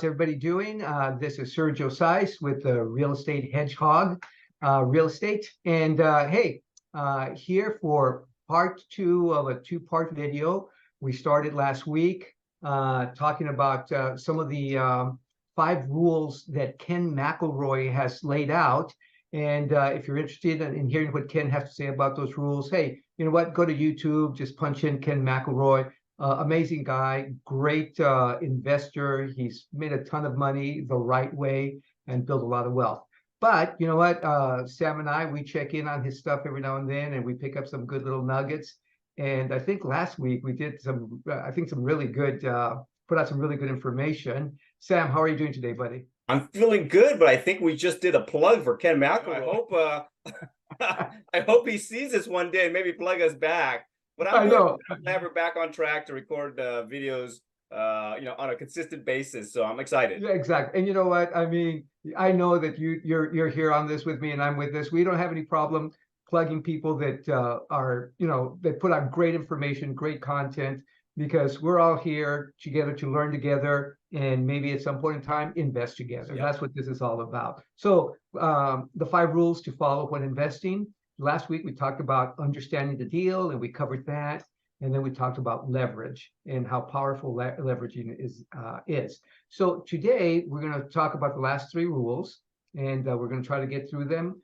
how's everybody doing? This is Sergio Sais with the Real Estate Hedgehog Real Estate. And hey, here for part two of a two-part video. We started last week talking about some of the 5 rules that Ken McElroy has laid out. And if you're interested in hearing what Ken has to say about those rules, hey, you know what? Go to YouTube, just punch in Ken McElroy. Amazing guy, great investor. He's made a ton of money the right way and built a lot of wealth. But you know what? Sam and I, we check in on his stuff every now and then, and we pick up some good little nuggets. And I think last week we did some, some really good, put out some really good information. Sam, how are you doing today, buddy? I'm feeling good, but I think we just did a plug for Ken McElroy. I hope he sees this one day and maybe plug us back. But I'm glad we're back on track to record videos, on a consistent basis. So I'm excited. Yeah, exactly. And you know what? I mean, I know that you're here on this with me, and I'm with this. We don't have any problem plugging people that that put out great information, great content, because we're all here together to learn together, and maybe at some point in time invest together. Yep. That's what this is all about. So the 5 rules to follow when investing. Last week, we talked about understanding the deal, and we covered that. And then we talked about leverage and how powerful leveraging is. So today, we're going to talk about the last 3 rules, and we're going to try to get through them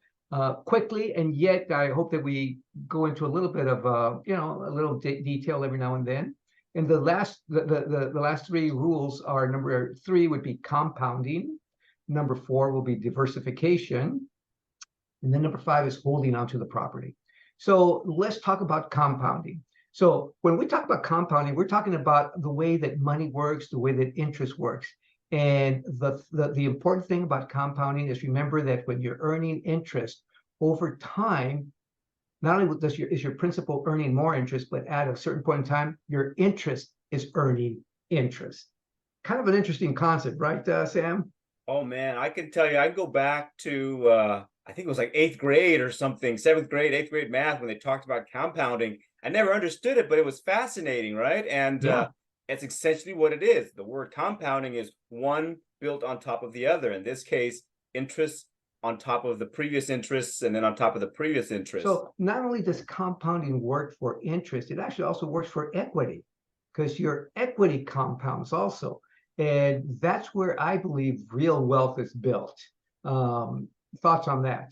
quickly. And yet, I hope that we go into a little bit of, a little detail every now and then. And the last 3 rules are: number 3 would be compounding. Number 4 will be diversification. And then number 5 is holding onto the property. So let's talk about compounding. So when we talk about compounding, we're talking about the way that money works, the way that interest works. And the important thing about compounding is, remember that when you're earning interest over time, not only is your principal earning more interest, but at a certain point in time, your interest is earning interest. Kind of an interesting concept, right, Sam? Oh, man, I can tell you, I go back to... I think it was like 8th grade or something, 7th grade, 8th grade math, when they talked about compounding. I never understood it, but it was fascinating, right? And it's essentially what it is. The word compounding is one built on top of the other. In this case, interest on top of the previous interests, and then on top of the previous interest. So not only does compounding work for interest, it actually also works for equity, because your equity compounds also. And that's where I believe real wealth is built. Thoughts on that?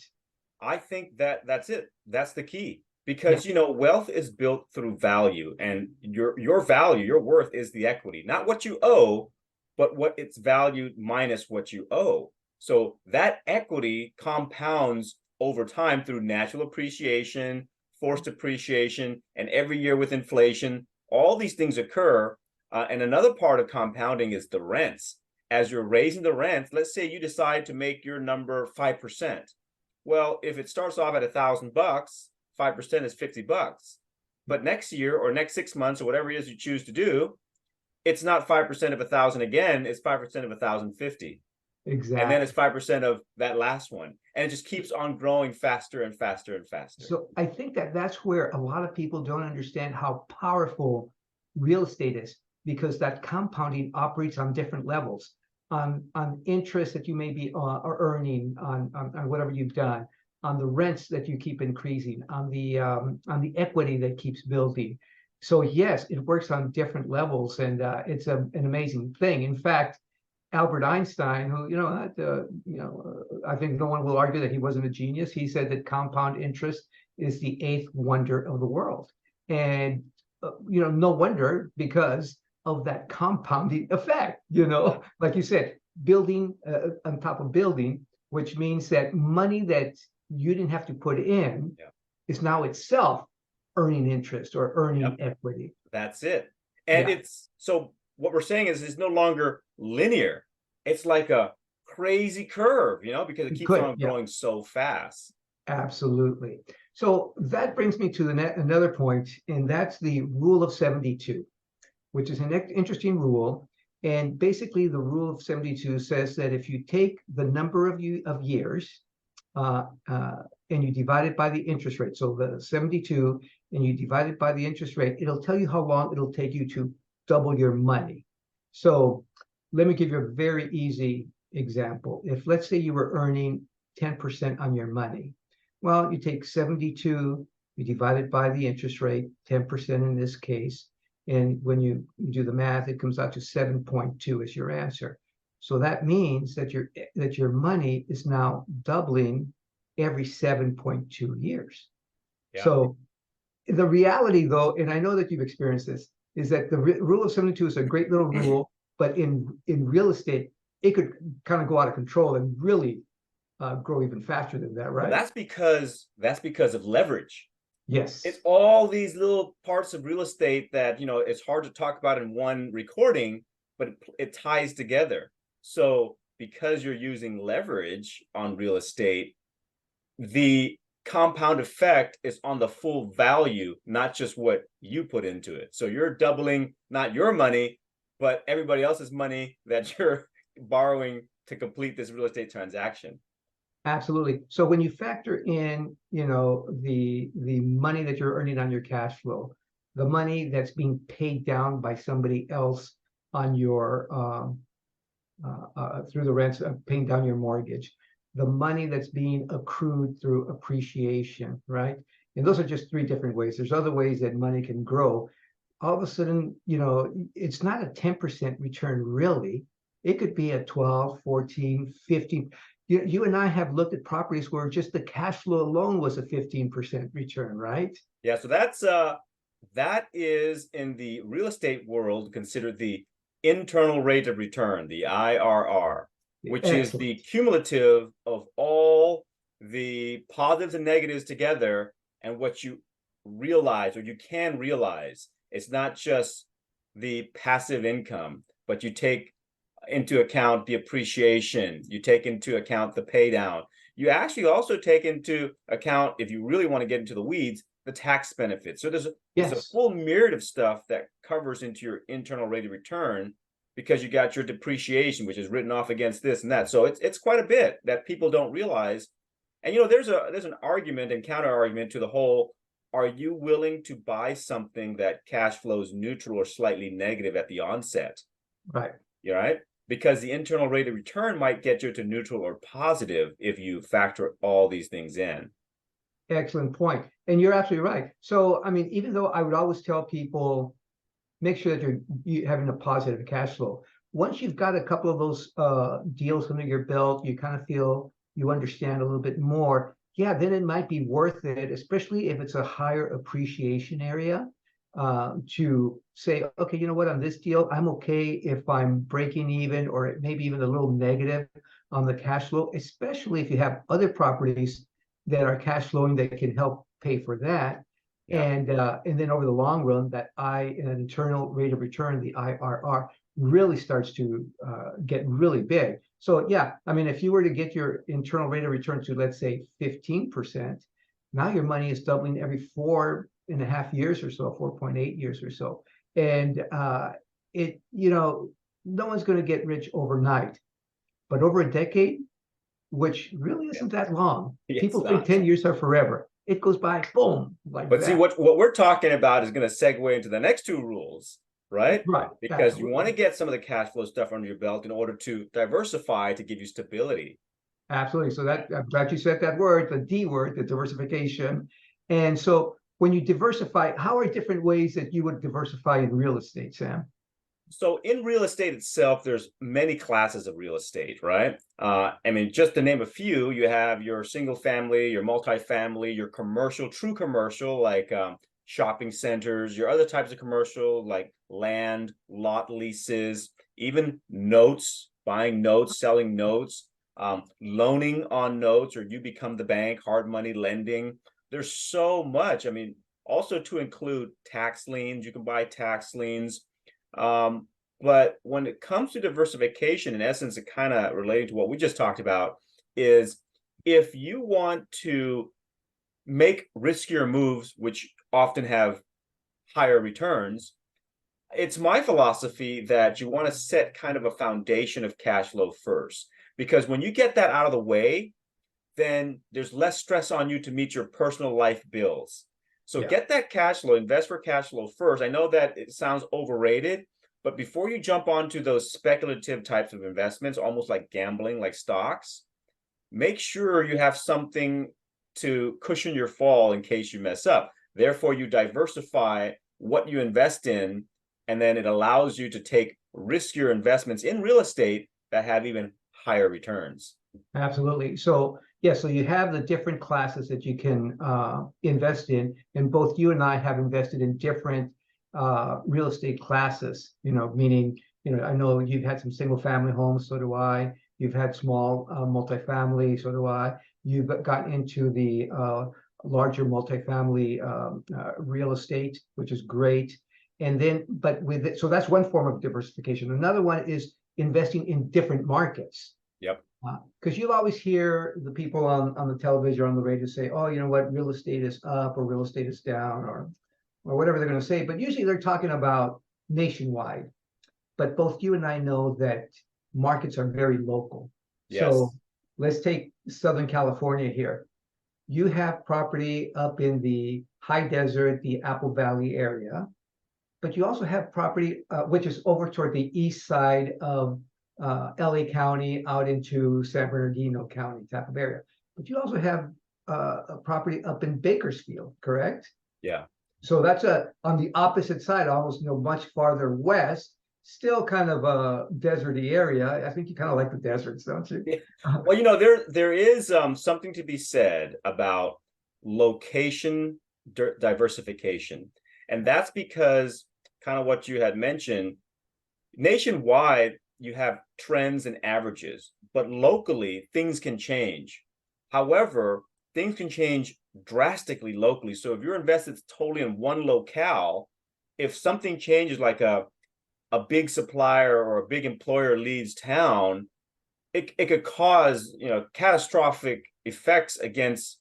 I think that's it. That's the key, because wealth is built through value, and your value, your worth is the equity, not what you owe, but what it's valued minus what you owe. So that equity compounds over time through natural appreciation, forced appreciation, and every year with inflation. All these things occur. And another part of compounding is the rents. As you're raising the rent, let's say you decide to make your number 5%. Well, if it starts off at $1,000, 5% is $50. But next year or next 6 months or whatever it is you choose to do, it's not 5% of 1,000 again, it's 5% of 1,050. Exactly. And then it's 5% of that last one. And it just keeps on growing faster and faster and faster. So I think that's where a lot of people don't understand how powerful real estate is, because that compounding operates on different levels, on interest that you may be earning on whatever you've done, on the rents that you keep increasing, on the equity that keeps building. So yes, it works on different levels, and it's an amazing thing. In fact, Albert Einstein, who I think no one will argue that he wasn't a genius. He said that compound interest is the 8th wonder of the world, and no wonder, because of that compounding effect, like you said, building on top of building, which means that money that you didn't have to put in is now itself earning interest or earning equity. That's it. And it's, so what we're saying is it's no longer linear. It's like a crazy curve, because it keeps on growing so fast. Absolutely. So that brings me to another point, and that's the rule of 72. Which is an interesting rule. And basically, the rule of 72 says that if you take the number of years and you divide it by the interest rate, so the 72, and you divide it by the interest rate, it'll tell you how long it'll take you to double your money. So let me give you a very easy example. If let's say you were earning 10% on your money, well, you take 72, you divide it by the interest rate, 10% in this case, and when you do the math, it comes out to 7.2 as your answer. So that means that your money is now doubling every 7.2 years. Yeah. So the reality, though, and I know that you've experienced this, is that the rule of 72 is a great little rule, but in real estate, it could kind of go out of control and really grow even faster than that, right? Well, that's because of leverage. Yes. It's all these little parts of real estate that, it's hard to talk about in one recording, but it ties together. So because you're using leverage on real estate, the compound effect is on the full value, not just what you put into it. So you're doubling not your money, but everybody else's money that you're borrowing to complete this real estate transaction. Absolutely. So when you factor in, the money that you're earning on your cash flow, the money that's being paid down by somebody else on your through the rents, paying down your mortgage, the money that's being accrued through appreciation, right? And those are just three different ways. There's other ways that money can grow. All of a sudden, it's not a 10% return really. It could be a 12, 14, 15. You and I have looked at properties where just the cash flow alone was a 15% return, right? Yeah, so that is in the real estate world considered the internal rate of return, the IRR, which is the cumulative of all the positives and negatives together and what you realize or you can realize. It's not just the passive income, but you take into account the appreciation, you take into account the pay down. You actually also take into account, if you really want to get into the weeds, the tax benefits. So there's a full myriad of stuff that covers into your internal rate of return because you got your depreciation, which is written off against this and that. So it's quite a bit that people don't realize. And there's an argument and counter argument to the whole, are you willing to buy something that cash flows neutral or slightly negative at the onset? Right. You're right. Because the internal rate of return might get you to neutral or positive if you factor all these things in. Excellent point. And you're absolutely right. So, I mean, even though I would always tell people, make sure that you're having a positive cash flow. Once you've got a couple of those deals under your belt, you kind of feel you understand a little bit more. Yeah, then it might be worth it, especially if it's a higher appreciation area, to say, okay, you know what, on this deal, I'm okay if I'm breaking even or maybe even a little negative on the cash flow, especially if you have other properties that are cash flowing that can help pay for that. Yeah. And then over the long run, that an internal rate of return, the IRR, really starts to get really big. So yeah, I mean, if you were to get your internal rate of return to, let's say, 15%, now your money is doubling every 4.5 years or so, 4.8 years or so. And no one's going to get rich overnight, but over a decade, which really isn't that long. People think 10 years are forever. It goes by, boom, like but that. See, what we're talking about is going to segue into the next two rules, right? Right. Because absolutely. You want to get some of the cash flow stuff under your belt in order to diversify to give you stability. Absolutely. So I'm glad you said that word, the D word, the diversification. And so when you diversify, how are different ways that you would diversify in real estate, Sam? So in real estate itself, there's many classes of real estate, right? I mean, just to name a few, you have your single family, your multifamily, your commercial, true commercial, like shopping centers, your other types of commercial, like land, lot leases, even notes, buying notes, selling notes, loaning on notes, or you become the bank, hard money lending. There's so much. I mean, also to include tax liens, you can buy tax liens. But when it comes to diversification, in essence, it kind of relating to what we just talked about, is if you want to make riskier moves, which often have higher returns, it's my philosophy that you want to set kind of a foundation of cash flow first, because when you get that out of the way, then there's less stress on you to meet your personal life bills. So get that cash flow, invest for cash flow first. I know that it sounds overrated, But before you jump onto those speculative types of investments, almost like gambling, like stocks, make sure you have something to cushion your fall in case you mess up. Therefore, you diversify what you invest in, and then it allows you to take riskier investments in real estate that have even higher returns. Absolutely. So yeah, so you have the different classes that you can invest in, and both you and I have invested in different real estate classes. Meaning, I know you've had some single family homes, so do I. You've had small multifamily, so do I. You've gotten into the larger multifamily real estate, which is great. And then, but with it, so that's one form of diversification. Another one is investing in different markets. Yep. Because you'll always hear the people on the television or on the radio say, oh, you know what, real estate is up or real estate is down or whatever they're going to say. But usually they're talking about nationwide. But both you and I know that markets are very local. Yes. So let's take Southern California here. You have property up in the high desert, the Apple Valley area, but you also have property which is over toward the east side of LA County out into San Bernardino County type of area. But you also have a property up in Bakersfield, correct? Yeah. So that's on the opposite side, almost much farther west, still kind of a deserty area. I think you kind of like the deserts, don't you? Yeah. Well, there is something to be said about location diversification. And that's because kind of what you had mentioned, nationwide, you have trends and averages, but locally things can change. However, things can change drastically locally. So if you're invested totally in one locale, if something changes, like a big supplier or a big employer leaves town, it could cause catastrophic effects against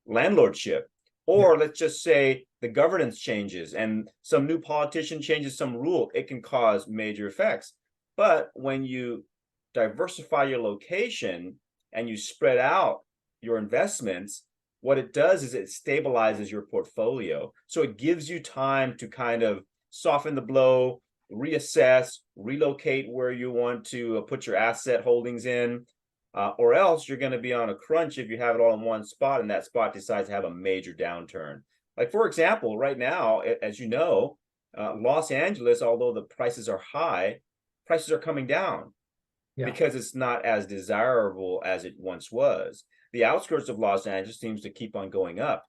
landlordship. Or let's just say the governance changes and some new politician changes some rule, it can cause major effects. But when you diversify your location and you spread out your investments, what it does is it stabilizes your portfolio. So it gives you time to kind of soften the blow, reassess, relocate where you want to put your asset holdings in, or else you're going to be on a crunch if you have it all in one spot and that spot decides to have a major downturn. Like, for example, right now, as you know, Los Angeles, although the prices are high, prices are coming down because it's not as desirable as it once was. The outskirts of Los Angeles seems to keep on going up.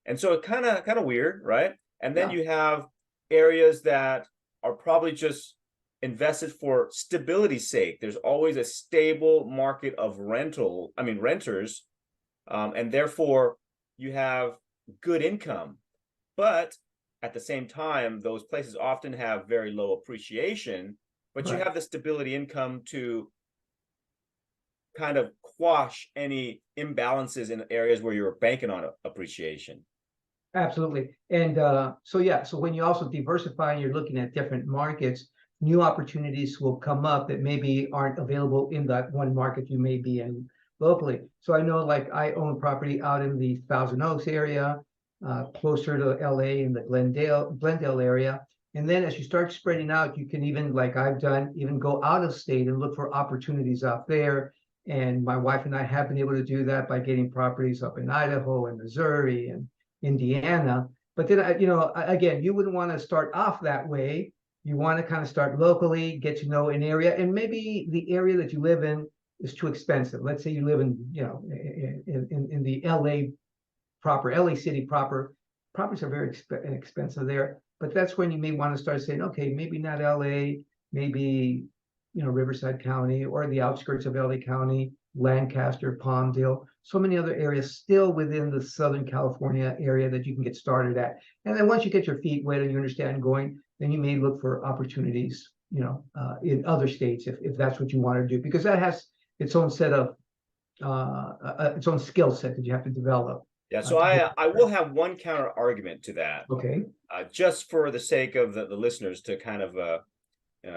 And so it's kind of weird, right? And then you have areas that are probably just invested for stability's sake. There's always a stable market of renters, and therefore you have good income. But at the same time, those places often have very low appreciation, but you have the stability income to kind of quash any imbalances in areas where you're banking on appreciation. Absolutely. And so when you also diversify and you're looking at different markets, new opportunities will come up that maybe aren't available in that one market you may be in locally. So I know, like, I own property out in the Thousand Oaks area, closer to LA in the Glendale area. And then as you start spreading out, you can even, like I've done, even go out of state and look for opportunities out there. And my wife and I have been able to do that by getting properties up in Idaho and Missouri and Indiana. But then, again, you wouldn't want to start off that way. You want to kind of start locally, get to know an area, and maybe the area that you live in is too expensive. Let's say you live in the LA proper, LA City proper. Properties are very expensive there. But that's when you may want to start saying, okay, maybe not LA, maybe Riverside County or the outskirts of LA County, Lancaster, Palmdale, so many other areas still within the Southern California area that you can get started at. And then once you get your feet wet and you understand going, then you may look for opportunities, in other states if that's what you want to do, because that has its own set of its own skill set that you have to develop. Yeah, so I will have one counter argument to that. Okay. Just for the sake of the listeners to kind of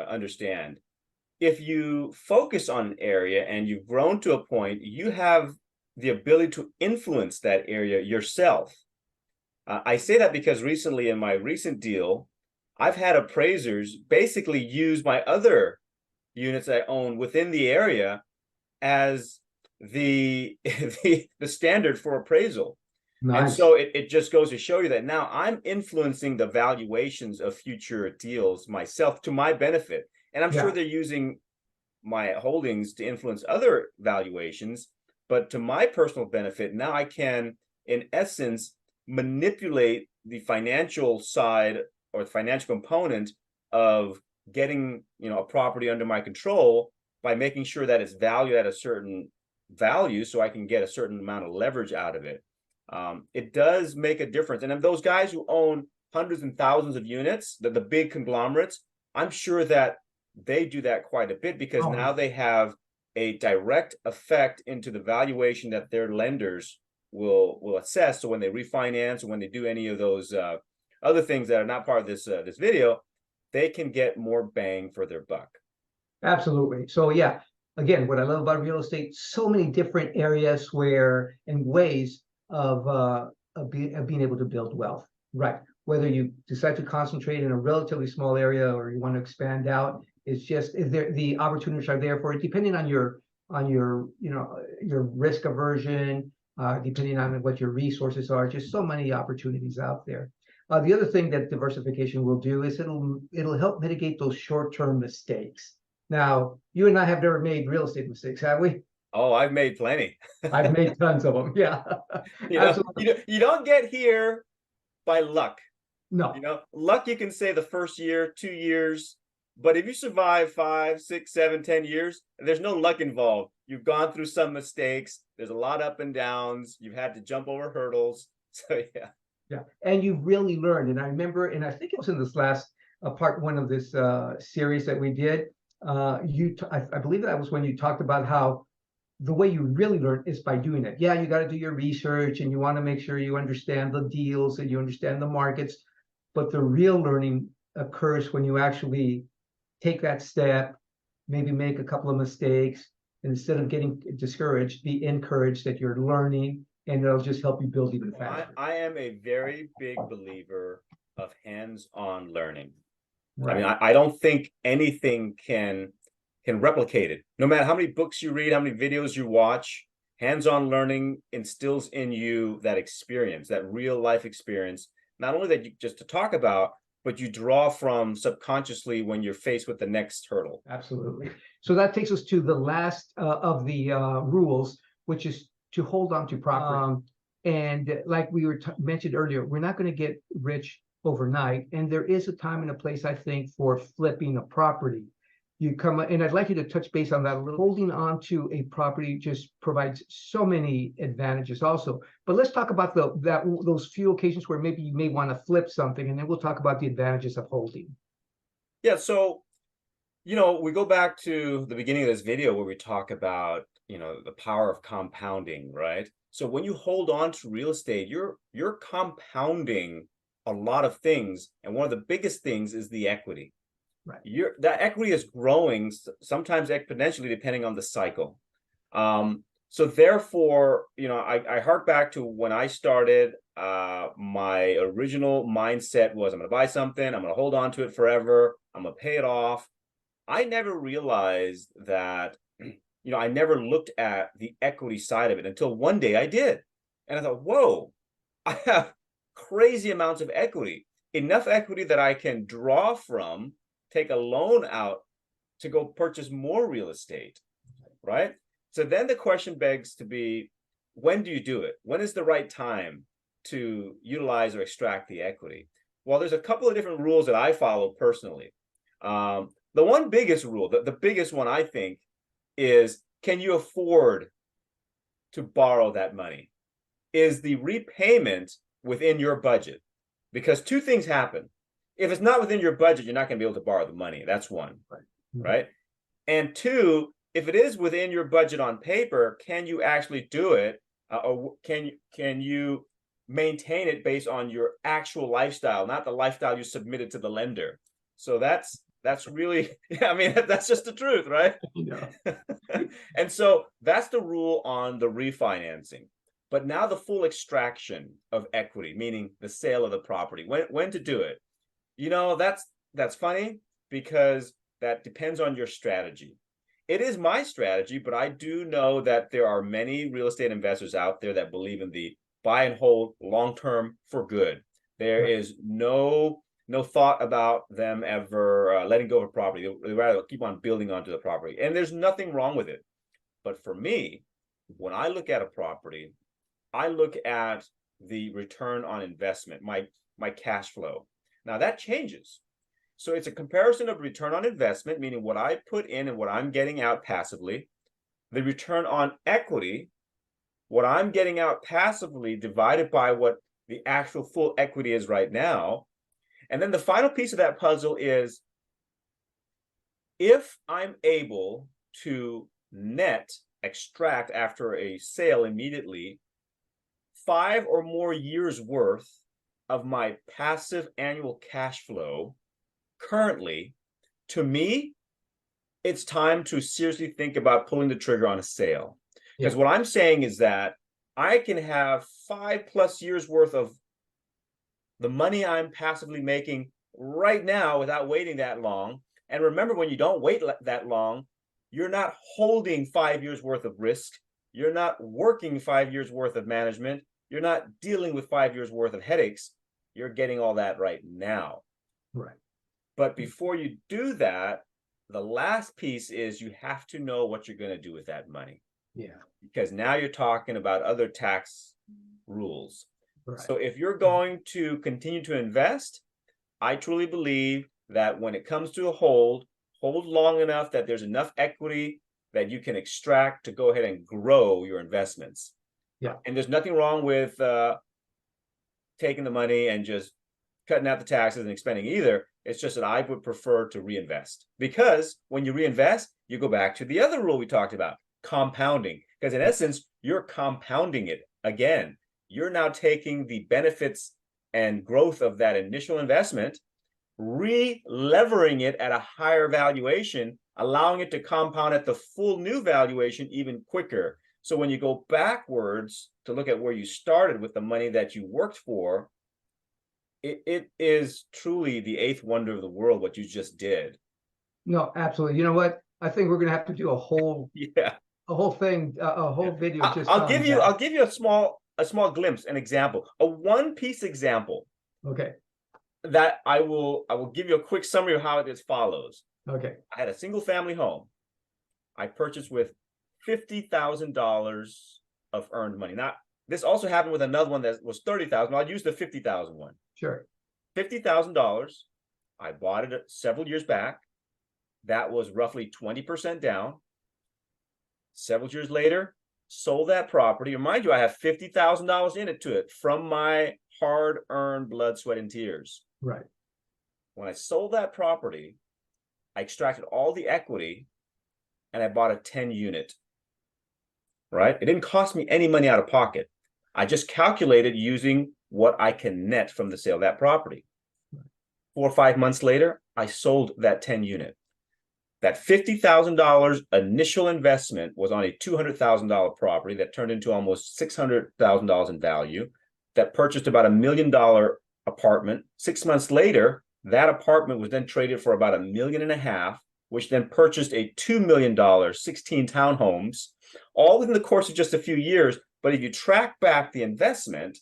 understand. If you focus on an area and you've grown to a point, you have the ability to influence that area yourself. I say that because recently in my recent deal, I've had appraisers basically use my other units I own within the area as the the standard for appraisal. And Nice. so it just goes to show you that now I'm influencing the valuations of future deals myself to my benefit. And I'm sure Yeah, they're using my holdings to influence other valuations, but to my personal benefit, now I can, in essence, manipulate the financial side or the financial component of getting, a property under my control by making sure that it's valued at a certain value so I can get a certain amount of leverage out of it. It does make a difference. And then those guys who own hundreds and thousands of units, the big conglomerates, I'm sure that they do that quite a bit because oh, now they have a direct effect into the valuation that their lenders will assess. So when they refinance or when they do any of those other things that are not part of this video, they can get more bang for their buck. absolutely. So yeah, again, what I love about real estate, so many different areas where and ways of being able to build wealth. Right. Whether you decide to concentrate in a relatively small area or you want to expand out, it's just the opportunities are there for it, depending on your your risk aversion, depending on what your resources are. Just so many opportunities out there. The other thing that diversification will do is it'll help mitigate those short-term mistakes. Now, you and I have never made real estate mistakes, have we? Oh, I've made plenty. I've made tons of them. Yeah, absolutely. You don't get here by luck. No, Luck you can say the first year, 2 years, but if you survive 5, 6, 7, 10 years, there's no luck involved. You've gone through some mistakes. There's a lot up and downs. You've had to jump over hurdles. So yeah. yeah, and you really learned. And I remember, and I think it was in this last part one of this series that we did. I believe that was when you talked about how the way you really learn is by doing it. Yeah, you got to do your research and you want to make sure you understand the deals and you understand the markets. But the real learning occurs when you actually take that step, maybe make a couple of mistakes. And instead of getting discouraged, be encouraged that you're learning, and it'll just help you build even faster. I am a very big believer of hands-on learning. I mean, Right. I don't think anything can replicate it. No matter how many books you read, how many videos you watch, hands-on learning instills in you that experience, that real life experience, not only that you just to talk about, but you draw from subconsciously when you're faced with the next hurdle. Absolutely. So that takes us to the last of the rules, which is to hold on to property. And like we were mentioned earlier, we're not going to get rich overnight. And there is a time and a place, I think, for flipping a property. You come, and I'd like you to touch base on that a little. Holding on to a property just provides so many advantages also. But let's talk about those few occasions where maybe you may want to flip something, and then we'll talk about the advantages of holding. Yeah, so we go back to the beginning of this video where we talk about, the power of compounding, right? So when you hold on to real estate, you're compounding a lot of things, and one of the biggest things is the equity. Right. That equity is growing sometimes exponentially depending on the cycle. So therefore, I hark back to when I started. My original mindset was I'm going to buy something, I'm going to hold on to it forever, I'm going to pay it off. I never realized that, I never looked at the equity side of it until one day I did. And I thought, whoa, I have crazy amounts of equity, enough equity that I can draw from, take a loan out to go purchase more real estate, right? So then the question begs to be, when do you do it? When is the right time to utilize or extract the equity? Well, there's a couple of different rules that I follow personally. The one biggest rule, the biggest one I think, is can you afford to borrow that money? Is the repayment within your budget? Because two things happen. If it's not within your budget, you're not going to be able to borrow the money. That's one, right? And two, if it is within your budget on paper, can you actually do it? Or can you maintain it based on your actual lifestyle, not the lifestyle you submitted to the lender? So that's really, I mean, that's just the truth, right? Yeah. And so that's the rule on the refinancing. But now the full extraction of equity, meaning the sale of the property, when to do it. That's funny because that depends on your strategy. It is my strategy, but I do know that there are many real estate investors out there that believe in the buy and hold long term for good. There is no thought about them ever letting go of a property. They rather keep on building onto the property, and there's nothing wrong with it. But for me, when I look at a property, I look at the return on investment, my cash flow. Now that changes. So it's a comparison of return on investment, meaning what I put in and what I'm getting out passively, the return on equity, what I'm getting out passively divided by what the actual full equity is right now. And then the final piece of that puzzle is if I'm able to extract after a sale immediately 5 or more years worth of my passive annual cash flow currently, to me, it's time to seriously think about pulling the trigger on a sale. Because what I'm saying is that I can have 5+ years worth of the money I'm passively making right now without waiting that long. And remember, when you don't wait that long, you're not holding 5 years worth of risk. You're not working 5 years worth of management. You're not dealing with 5 years worth of headaches. You're getting all that right now. Right. But before you do that, the last piece is you have to know what you're going to do with that money. Yeah. Because now you're talking about other tax rules. Right. So if you're going to continue to invest, I truly believe that when it comes to a hold long enough that there's enough equity that you can extract to go ahead and grow your investments. Yeah. And there's nothing wrong with taking the money and just cutting out the taxes and expending either. It's just that I would prefer to reinvest, because when you reinvest, you go back to the other rule we talked about, compounding. Because in essence, you're compounding it again. You're now taking the benefits and growth of that initial investment, re-levering it at a higher valuation, allowing it to compound at the full new valuation even quicker. So when you go backwards to look at where you started with the money that you worked for, it is truly the eighth wonder of the world, what you just did. No, absolutely. You know what? I think we're going to have to do a whole thing, a whole video just I'll on give you that. I'll give you a small glimpse, an example, a one-piece example. Okay. That I will give you a quick summary of how it is follows. Okay. I had a single family home. I purchased with $50,000 of earned money. Now, this also happened with another one that was $30,000. I'll use the $50,000 one. Sure. $50,000. I bought it several years back. That was roughly 20% down. Several years later, sold that property. Mind you, I have $50,000 in it to it from my hard-earned blood, sweat, and tears. Right. When I sold that property, I extracted all the equity and I bought a 10 unit. Right? It didn't cost me any money out of pocket. I just calculated using what I can net from the sale of that property. 4 or 5 months later, I sold that 10 unit. That $50,000 initial investment was on a $200,000 property that turned into almost $600,000 in value, that purchased about $1 million apartment. 6 months later, that apartment was then traded for about $1.5 million, which then purchased a $2 million 16 townhomes, all within the course of just a few years. But if you track back the investment,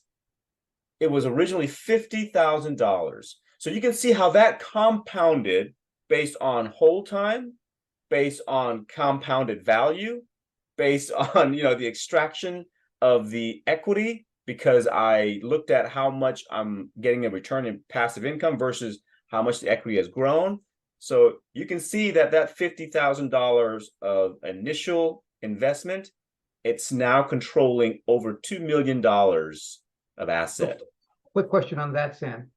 it was originally $50,000. So you can see how that compounded based on hold time, based on compounded value, based on the extraction of the equity, because I looked at how much I'm getting a return in passive income versus how much the equity has grown. So you can see that $50,000 of initial investment, it's now controlling over $2 million of asset. Quick question on that, Sam.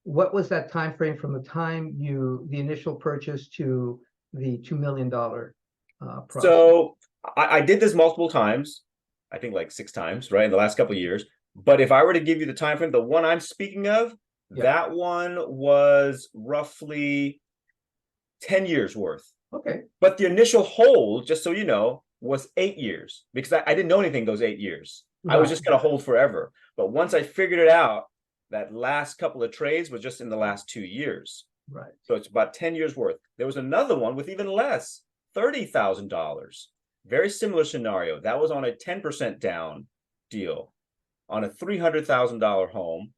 What was that time frame from the time the initial purchase to the $2 million process? So I did this multiple times, I think like 6 times, right, in the last couple of years. But if I were to give you the time frame, the one I'm speaking of, that one was roughly 10 years worth. Okay. But the initial hold, just so you know, was 8 years, because I didn't know anything those 8 years. Right. I was just going to hold forever. But once I figured it out, That last couple of trades was just in the last 2 years. Right. So it's about 10 years worth. There was another one with even less, $30,000. Very similar scenario. That was on a 10% down deal on a $300,000 home,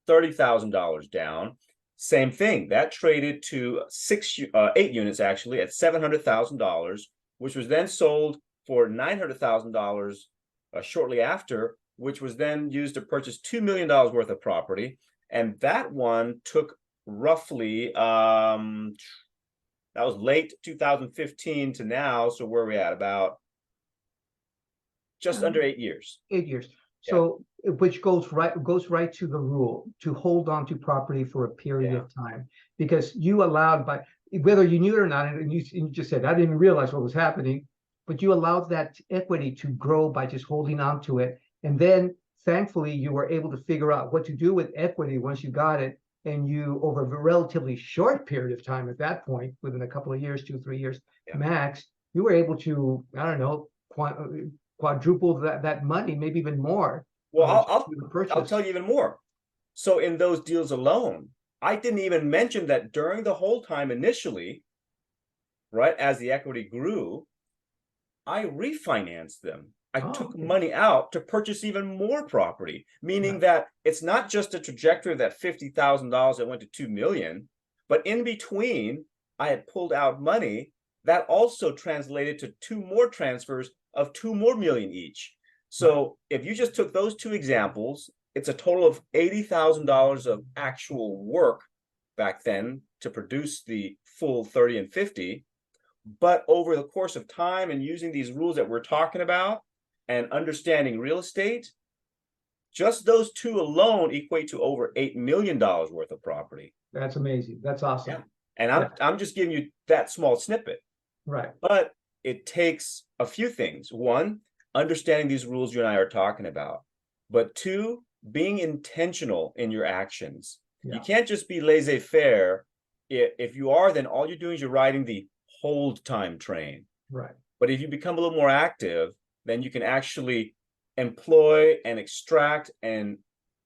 $30,000 down. Same thing. That traded to 8 units actually at $700,000, which was then sold for $900,000 shortly after, which was then used to purchase $2 million worth of property. And that one took roughly, that was late 2015 to now. So where are we at? About just under 8 years. 8 years. So, which goes right to the rule to hold on to property for a period of time, because you allowed, by whether you knew it or not, and you just said, I didn't realize what was happening, but you allowed that equity to grow by just holding on to it. And then thankfully you were able to figure out what to do with equity once you got it. And you, over a relatively short period of time at that point, within a couple of years, 2-3 years max, you were able to, I don't know, quadruple that money, maybe even more. Well, I'll tell you even more. So in those deals alone, I didn't even mention that during the whole time initially, right, as the equity grew, I refinanced them. I took money out to purchase even more property, meaning that it's not just a trajectory of that $50,000 that went to 2 million, but in between, I had pulled out money that also translated to 2 more transfers of 2 more million each. So if you just took those 2 examples, it's a total of $80,000 of actual work back then to produce the full 30 and 50. But over the course of time and using these rules that we're talking about and understanding real estate, just those 2 alone equate to over $8 million worth of property. That's amazing. That's awesome. Yeah. And I'm just giving you that small snippet. Right. But it takes a few things. 1, understanding these rules you and I are talking about. But 2, being intentional in your actions. You can't just be laissez-faire. If you are, then all you're doing is you're riding the hold time train. Right. But if you become a little more active, then you can actually employ and extract and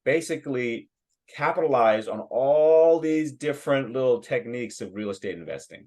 basically capitalize on all these different little techniques of real estate investing.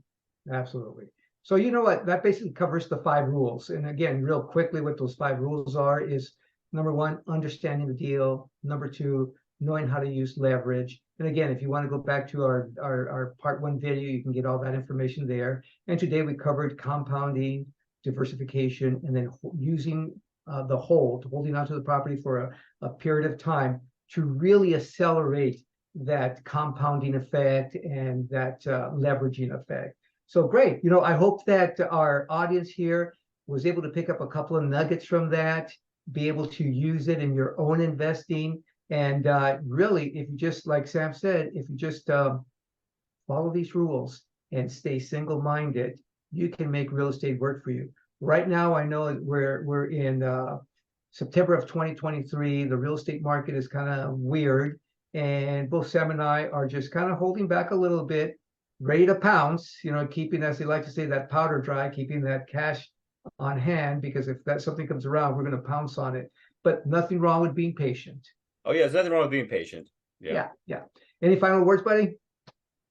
Absolutely. So you know what, that basically covers the 5 rules. And again, real quickly, what those 5 rules are is, number 1, understanding the deal. Number 2, knowing how to use leverage. And again, if you want to go back to our part 1 video, you can get all that information there. And today we covered compounding, diversification, and then using holding onto the property for a period of time to really accelerate that compounding effect and that leveraging effect. So great. You know, I hope that our audience here was able to pick up a couple of nuggets from that, be able to use it in your own investing. And really, if you just, like Sam said, if you just follow these rules and stay single-minded, you can make real estate work for you. Right now, I know we're in September of 2023. The real estate market is kind of weird. And both Sam and I are just kind of holding back a little bit, ready to pounce, you know, keeping, as they like to say, that powder dry, keeping that cash on hand, because if that something comes around, we're going to pounce on it. But nothing wrong with being patient. Oh, yeah, there's nothing wrong with being patient. Yeah. Any final words, buddy?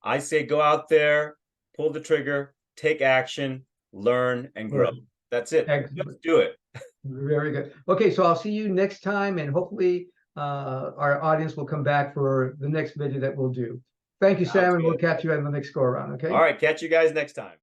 I say go out there, pull the trigger, take action, learn, and grow. That's it. Excellent. Just do it. Very good. Okay, so I'll see you next time, and hopefully our audience will come back for the next video that we'll do. Thank you, Sam, and we'll catch you on the next go around, okay? All right, catch you guys next time.